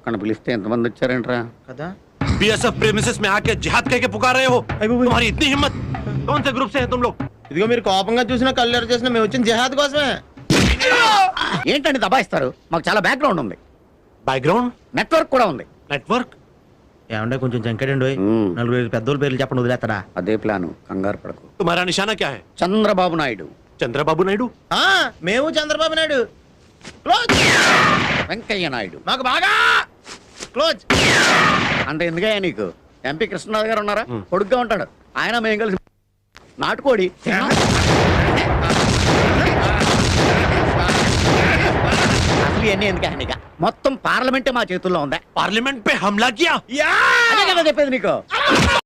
ఒక్కడిని పిలిస్తే ఎంతమంది వచ్చారేంట్రా? కదా बीएसएफ प्रेमिसेस में आके जिहाद कह के पुकार रहे हो। तुम्हारी इतनी हिम्मत, कौन से ग्रुप से हैं तुम लोग? ఇదిగో మీరు కోపంగా చూసినా కల్లెర చేసినా మేము వచ్చిన జిహాద్ కోసమే. ఏంటండి దబాయిస్తారు? మాకు చాలా బ్యాక్గ్రౌండ్ ఉంది, बैकग्राउंड నెట్వర్క్ కూడా ఉంది. नेटवर्क ఏమంటే కొంచెం జంకడండి. నలుగురు పెద్దోళ్ళ పేర్లు చెప్పండి వదిలేస్తారా? అదే ప్లాను, కంగారు పడకు. तुम्हारा निशाना क्या है? చంద్రబాబు నాయుడు, चंद्रबाबू नायडू। మేము చంద్రబాబు నాయుడు. క్లోజ్. వెంకయ్య నాయుడు. మాకు బాగా క్లోజ్. అంత ఎందుకయ్యా నీకు? ఎంపీ కృష్ణనాథ్ గారు ఉన్నారా, కొడుగ్గా ఉంటాడు. ఆయన మేము కలిసి నాటుకోడి. అసలు ఇవన్నీ ఎందుకయ్యా నీకు? మొత్తం పార్లమెంటే మా చేతుల్లో ఉందా? पार्लियामेंट पे हमला किया। అదే కదా చెప్పేది నీకు.